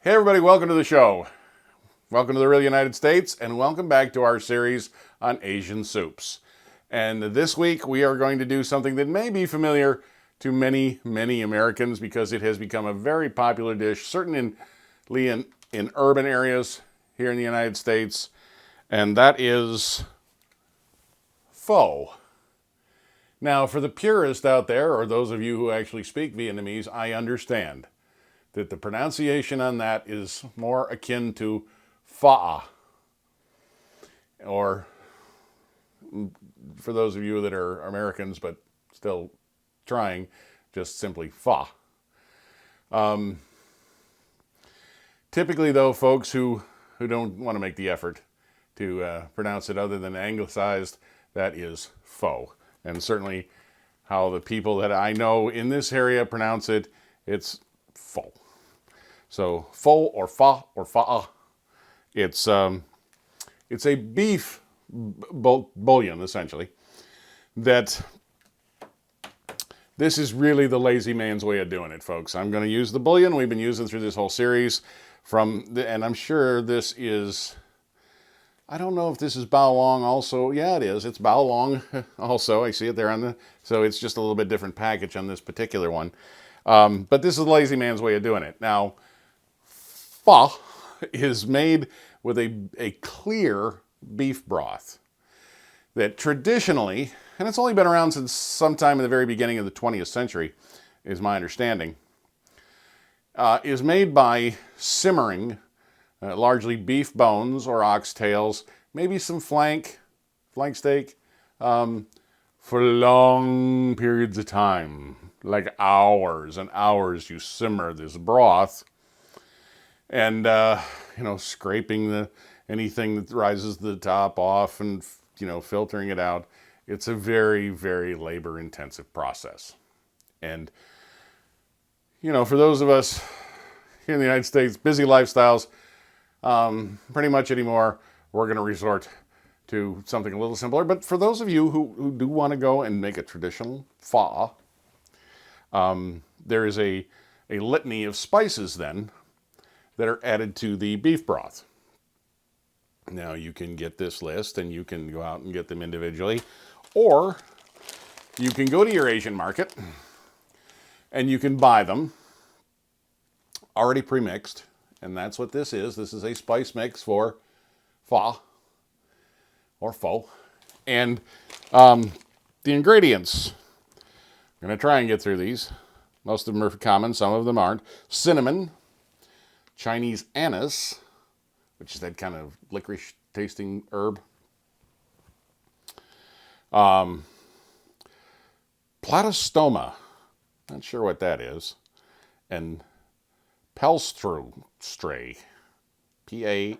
Hey everybody, welcome to the show. Welcome to the Real United States, and welcome back to our series on Asian soups. And this week we are going to do something that may be familiar to many, many Americans because it has become a very popular dish, certainly in urban areas here in the United States, and that is pho. Now, for the purist out there, or those of you who actually speak Vietnamese, I understand that the pronunciation on that is more akin to pho, or for those of you that are Americans but still trying, just simply pho. Typically, though, folks who don't want to make the effort to pronounce it other than anglicized, that is pho. And certainly how the people that I know in this area pronounce it, it's pho. So pho or pho or pho, it's a beef bouillon essentially. That this is really the lazy man's way of doing it, folks. I'm going to use the bouillon we've been using through this whole series and I'm sure this is. I don't know if this is bao long also. Yeah, it is. It's bao long also. I see it there on the. So it's just a little bit different package on this particular one. But this is the lazy man's way of doing it. Now, pho is made with a clear beef broth that traditionally, and it's only been around since sometime in the very beginning of the 20th century, is my understanding, is made by simmering largely beef bones or oxtails, maybe some flank steak, for long periods of time, like hours and hours. You simmer this broth, and scraping anything that rises to the top off, and filtering it out. It's a very, very labor-intensive process, and for those of us here in the United States, busy lifestyles. Pretty much anymore, we're going to resort to something a little simpler. But for those of you who do want to go and make a traditional pho, there is a litany of spices then that are added to the beef broth. Now, you can get this list and you can go out and get them individually, or you can go to your Asian market and you can buy them already pre-mixed. And that's what this is. This is a spice mix for pho or pho. And the ingredients, I'm going to try and get through these. Most of them are common, some of them aren't. Cinnamon, Chinese anise, which is that kind of licorice tasting herb. Platystoma, not sure what that is. And Palustrestre, P-A-L-U-S-T-R-E.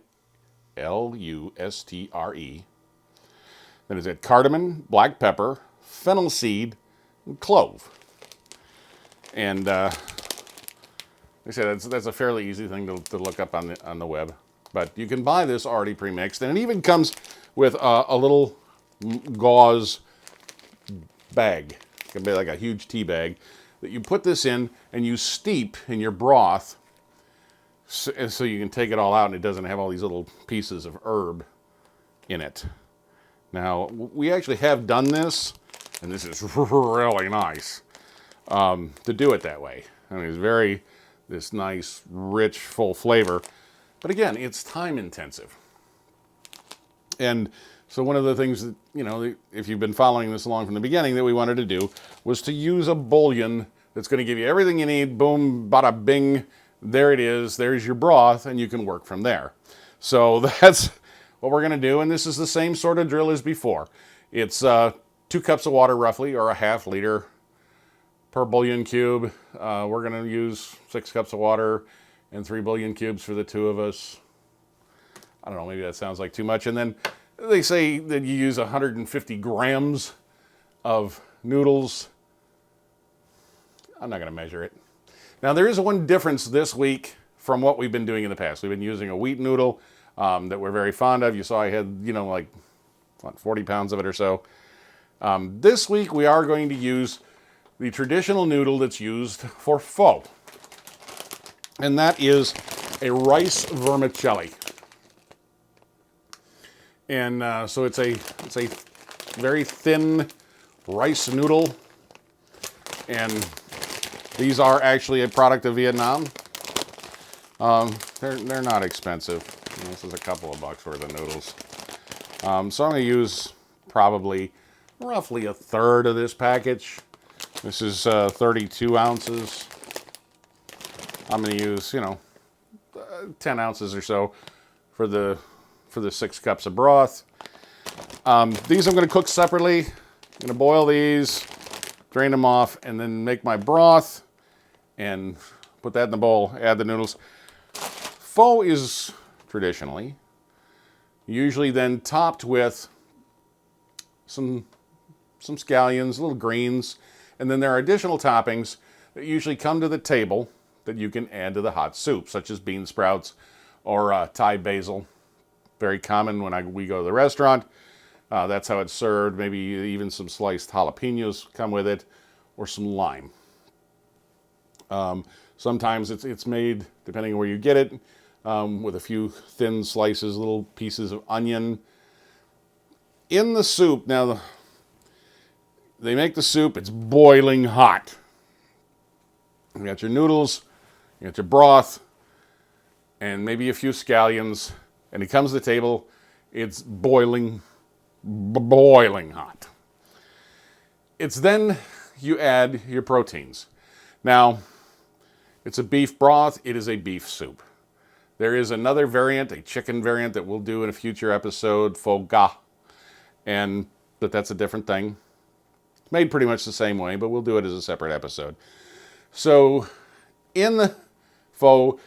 Then is it cardamom, black pepper, fennel seed, and clove. And they say that's a fairly easy thing to look up on the web. But you can buy this already pre-mixed, and it even comes with a little gauze bag. It can be like a huge tea bag that you put this in and you steep in your broth. So you can take it all out and it doesn't have all these little pieces of herb in it. Now, we actually have done this, and this is really nice to do it that way. I mean, it's this nice, rich, full flavor. But again, it's time intensive. And so one of the things that, if you've been following this along from the beginning, that we wanted to do was to use a bouillon that's going to give you everything you need. Boom, bada bing. There it is. There's your broth, and you can work from there. So that's what we're going to do, and this is the same sort of drill as before. It's 2 cups of water, roughly, or a half liter per bouillon cube. We're going to use 6 cups of water and 3 bouillon cubes for the 2 of us. I don't know, maybe that sounds like too much. And then they say that you use 150 grams of noodles. I'm not going to measure it. Now, there is one difference this week from what we've been doing in the past. We've been using a wheat noodle that we're very fond of. You saw I had, 40 pounds of it or so. This week, we are going to use the traditional noodle that's used for pho. And that is a rice vermicelli. And so it's a very thin rice noodle, and these are actually a product of Vietnam. They're not expensive. This is a couple of bucks worth of noodles. So I'm going to use probably roughly a third of this package. This is 32 ounces. I'm going to use, 10 ounces or so for the 6 cups of broth. These I'm going to cook separately. I'm going to boil these, drain them off, and then make my broth and put that in the bowl, add the noodles. Pho is traditionally usually then topped with some scallions, little greens, and then there are additional toppings that usually come to the table that you can add to the hot soup, such as bean sprouts or Thai basil. Very common when we go to the restaurant. That's how it's served. Maybe even some sliced jalapenos come with it, or some lime. Sometimes it's made, depending on where you get it, with a few thin slices, little pieces of onion. In the soup, now they make the soup, it's boiling hot. You got your noodles, you got your broth, and maybe a few scallions, and it comes to the table, it's boiling hot. It's then you add your proteins. Now, it's a beef broth, it is a beef soup. There is another variant, a chicken variant, that we'll do in a future episode, pho ga, but that's a different thing. It's made pretty much the same way, but we'll do it as a separate episode. So, in the pho,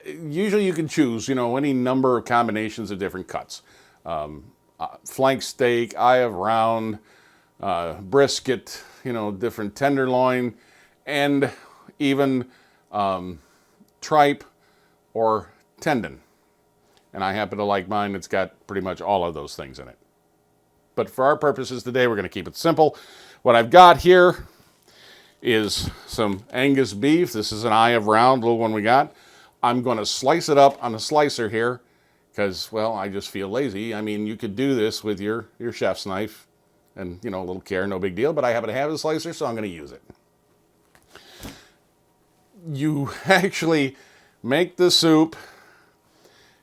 usually you can choose, any number of combinations of different cuts. Flank steak, eye of round, brisket, different tenderloin, and even tripe or tendon. And I happen to like mine. It's got pretty much all of those things in it. But for our purposes today, we're going to keep it simple. What I've got here is some Angus beef. This is an eye of round, little one we got. I'm going to slice it up on a slicer here because, well, I just feel lazy. I mean, you could do this with your chef's knife and, a little care, no big deal, but I happen to have a slicer, so I'm going to use it. You actually make the soup,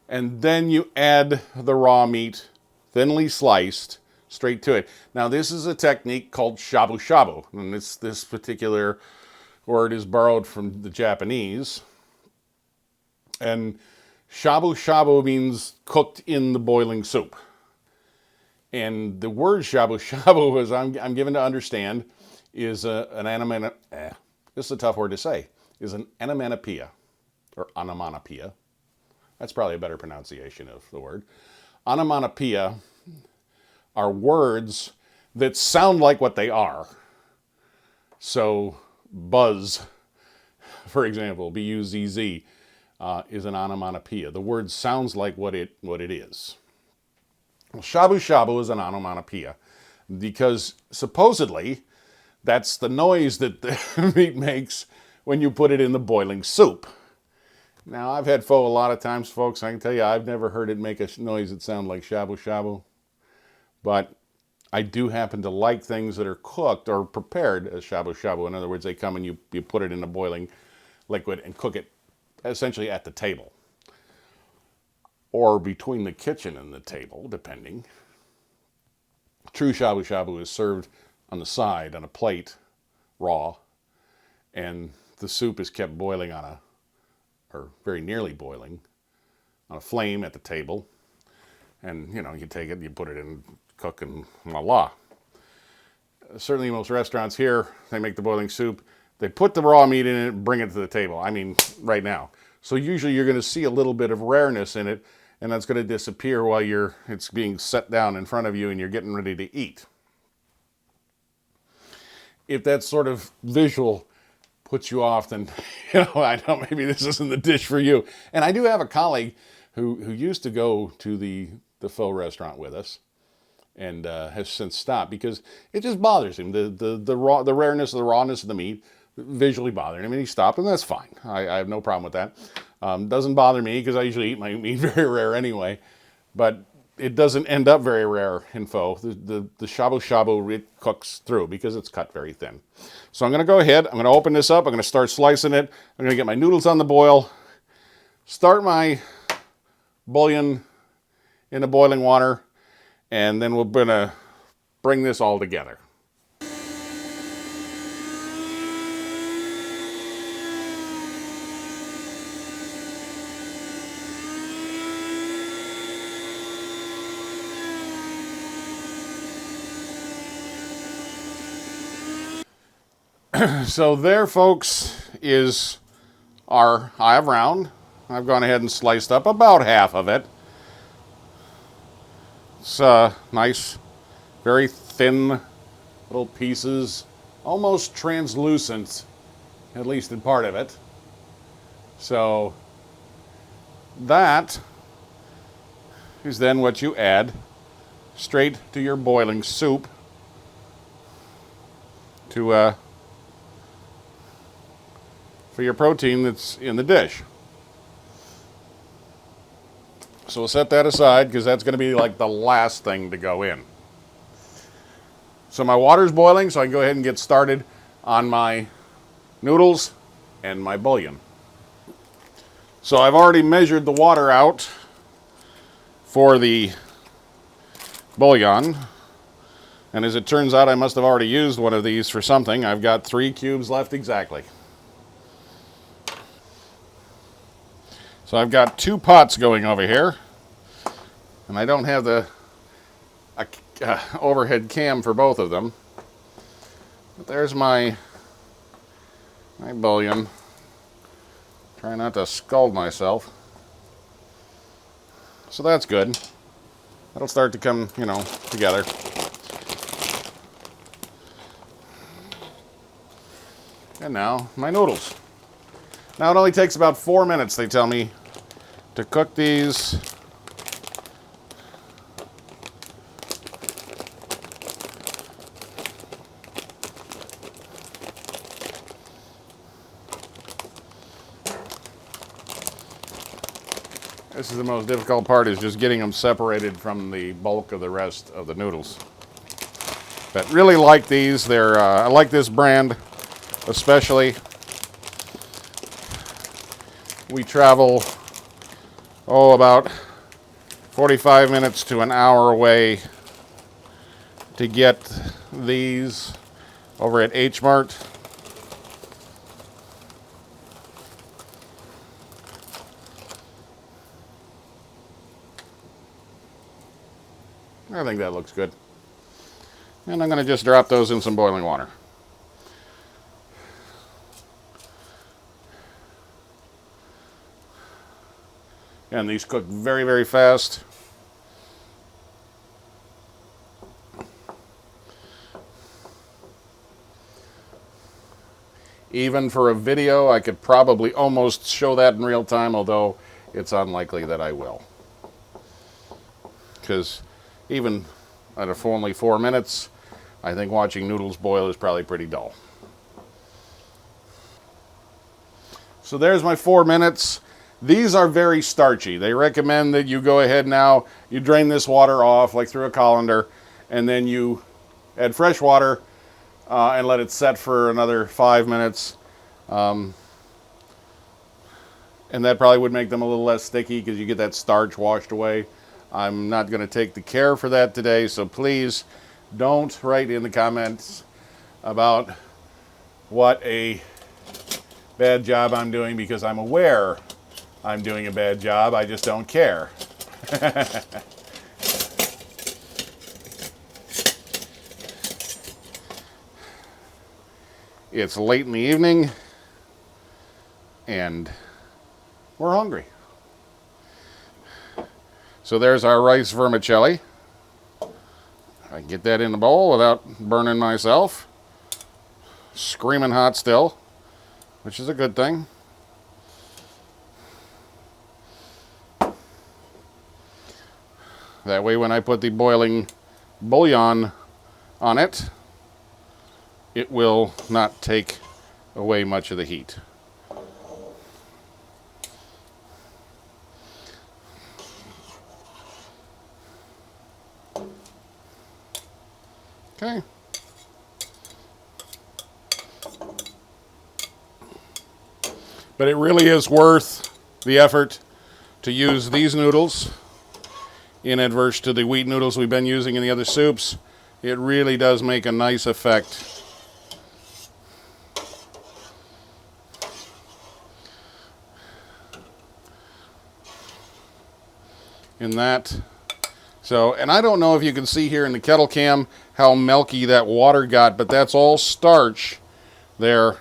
and then you add the raw meat, thinly sliced, straight to it. Now, this is a technique called shabu shabu, and this particular word is borrowed from the Japanese. And shabu shabu means cooked in the boiling soup. And the word shabu shabu, as I'm given to understand, is this is a tough word to say, is an onomatopoeia, or onomatopoeia. That's probably a better pronunciation of the word. Onomatopoeia are words that sound like what they are. So, buzz, for example, B-U-Z-Z, is an onomatopoeia. The word sounds like what it is. Well, shabu shabu is an onomatopoeia because supposedly that's the noise that the meat makes when you put it in the boiling soup. Now, I've had pho a lot of times, folks. I can tell you I've never heard it make a noise that sounds like shabu shabu. But I do happen to like things that are cooked or prepared as shabu shabu. In other words, they come and you put it in a boiling liquid and cook it essentially at the table. Or between the kitchen and the table, depending. True shabu shabu is served on the side, on a plate, raw. And the soup is kept boiling or very nearly boiling, on a flame at the table. And, you take it, you put it in, cook, and voila. Certainly most restaurants here, they make the boiling soup, they put the raw meat in it and bring it to the table. I mean, right now. So usually you're going to see a little bit of rareness in it, and that's going to disappear while it's being set down in front of you and you're getting ready to eat. If that sort of visual puts you off, then, I know maybe this isn't the dish for you. And I do have a colleague who used to go to the pho restaurant with us and has since stopped because it just bothers him. The rareness, the rawness of the meat visually bothering him, and he stopped, and that's fine. I have no problem with that. Doesn't bother me because I usually eat my meat very rare anyway, but it doesn't end up very rare in pho. The shabu shabu, it cooks through because it's cut very thin. So I'm going to go ahead, I'm going to open this up, I'm going to start slicing it, I'm going to get my noodles on the boil, start my bouillon in the boiling water, and then we're going to bring this all together. So there, folks, is our eye of round. I've gone ahead and sliced up about half of it. It's nice, very thin little pieces, almost translucent, at least in part of it. So that is then what you add straight to your boiling soup to for your protein that's in the dish. So we'll set that aside because that's going to be like the last thing to go in. So my water's boiling, so I can go ahead and get started on my noodles and my bouillon. So I've already measured the water out for the bouillon. And as it turns out, I must have already used one of these for something. I've got 3 cubes left exactly. So I've got 2 pots going over here, and I don't have the overhead cam for both of them. But there's my bouillon. Try not to scald myself. So that's good. That'll start to come, together. And now my noodles. Now it only takes about 4 minutes, they tell me, to cook these. This is the most difficult part, is just getting them separated from the bulk of the rest of the noodles. But really like these. I like this brand especially. We travel, about 45 minutes to an hour away to get these over at H Mart. I think that looks good. And I'm going to just drop those in some boiling water. And these cook very, very fast. Even for a video, I could probably almost show that in real time, although it's unlikely that I will. Because even at only 4 minutes, I think watching noodles boil is probably pretty dull. So there's my 4 minutes. These are very starchy. They recommend that you go ahead now, you drain this water off like through a colander, and then you add fresh water and let it set for another 5 minutes. And that probably would make them a little less sticky because you get that starch washed away. I'm not going to take the care for that today, so please don't write in the comments about what a bad job I'm doing, because I'm aware I'm doing a bad job. I just don't care. It's late in the evening, and we're hungry. So there's our rice vermicelli. I can get that in the bowl without burning myself. Screaming hot still, which is a good thing. That way when I put the boiling bouillon on it, it will not take away much of the heat. Okay. But it really is worth the effort to use these noodles in adverse to the wheat noodles we've been using in the other soups. It really does make a nice effect. In that. So, and I don't know if you can see here in the kettle cam how milky that water got, but that's all starch there.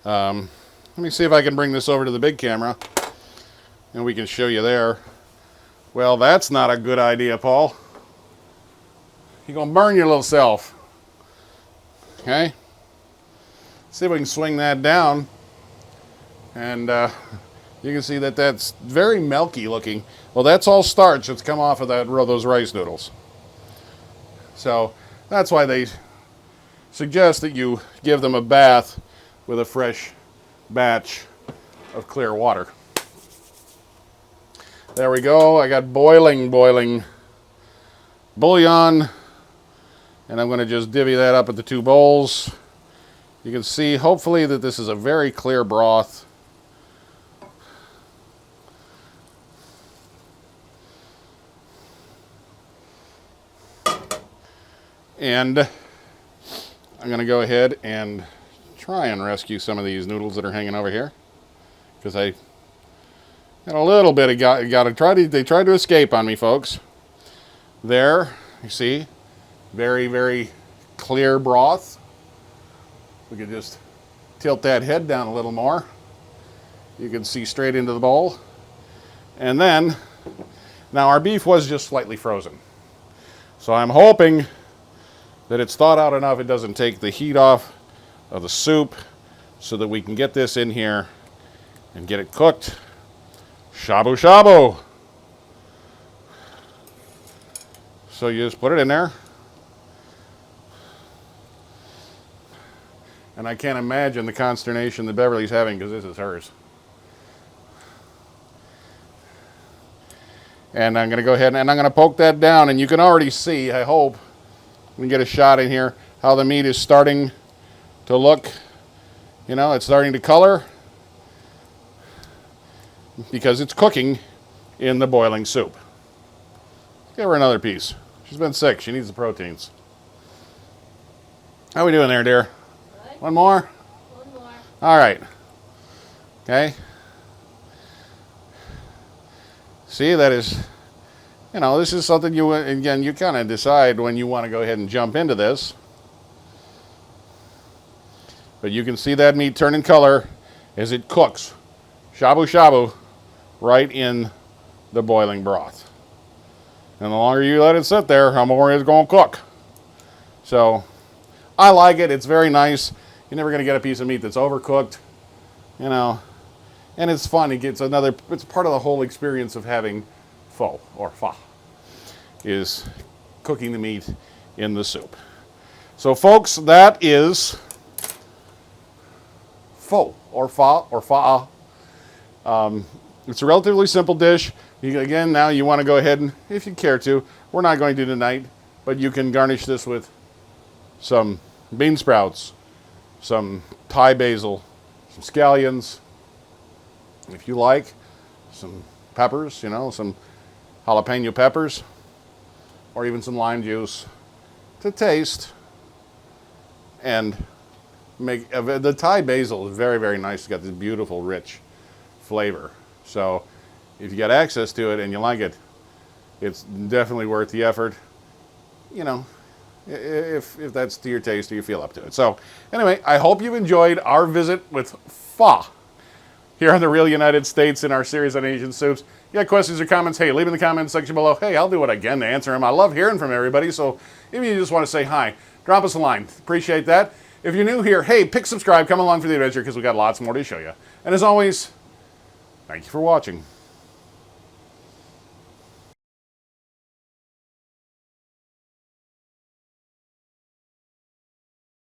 Let me see if I can bring this over to the big camera and we can show you there. Well, that's not a good idea, Paul. You're going to burn your little self. Okay? See if we can swing that down. And you can see that that's very milky looking. Well, that's all starch that's come off of those rice noodles. So that's why they suggest that you give them a bath with a fresh batch of clear water. There we go. I got boiling bouillon. And I'm going to just divvy that up into 2 bowls. You can see, hopefully, that this is a very clear broth. And I'm going to go ahead and try and rescue some of these noodles that are hanging over here, because I got a little bit of they tried to escape on me, folks. There, you see, very, very clear broth. We can just tilt that head down a little more. You can see straight into the bowl. And then, now our beef was just slightly frozen. So I'm hoping that it's thawed out enough it doesn't take the heat off of the soup, so that we can get this in here and get it cooked. Shabu shabu. So you just put it in there. And I can't imagine the consternation that Beverly's having, because this is hers. And I'm going to go ahead and I'm going to poke that down, and you can already see, I hope, we can get a shot in here, how the meat is starting to look. You know, it's starting to color because it's cooking in the boiling soup. Give her another piece. She's been sick. She needs the proteins. How we doing there, dear? Good. One more? One more. All right. Okay. See, that is, you know, this is something you, again, you kind of decide when you want to go ahead and jump into this. But you can see that meat turning color as it cooks. Shabu shabu right in the boiling broth. And the longer you let it sit there, the more it's going to cook. So I like it. It's very nice. You're never going to get a piece of meat that's overcooked, you know. And it's fun. It's part of the whole experience of having pho or pho, is cooking the meat in the soup. So folks, that is pho or pho or pho. It's a relatively simple dish. Again, now you want to go ahead and, if you care to, we're not going to tonight, but you can garnish this with some bean sprouts, some Thai basil, some scallions, if you like, some peppers, you know, some jalapeno peppers, or even some lime juice to taste. And make the Thai basil is very, very nice. It's got this beautiful, rich flavor. So if you got access to it and you like it, it's definitely worth the effort. You know, if that's to your taste or you feel up to it. So anyway, I hope you enjoyed our visit with pho here on the Real United States in our series on Asian soups. You got questions or comments? Hey, leave in the comments section below. Hey, I'll do it again to answer them. I love hearing from everybody. So if you just want to say hi, drop us a line. Appreciate that. If you're new here, hey, pick subscribe. Come along for the adventure, because we got lots more to show you. And as always, thank you for watching.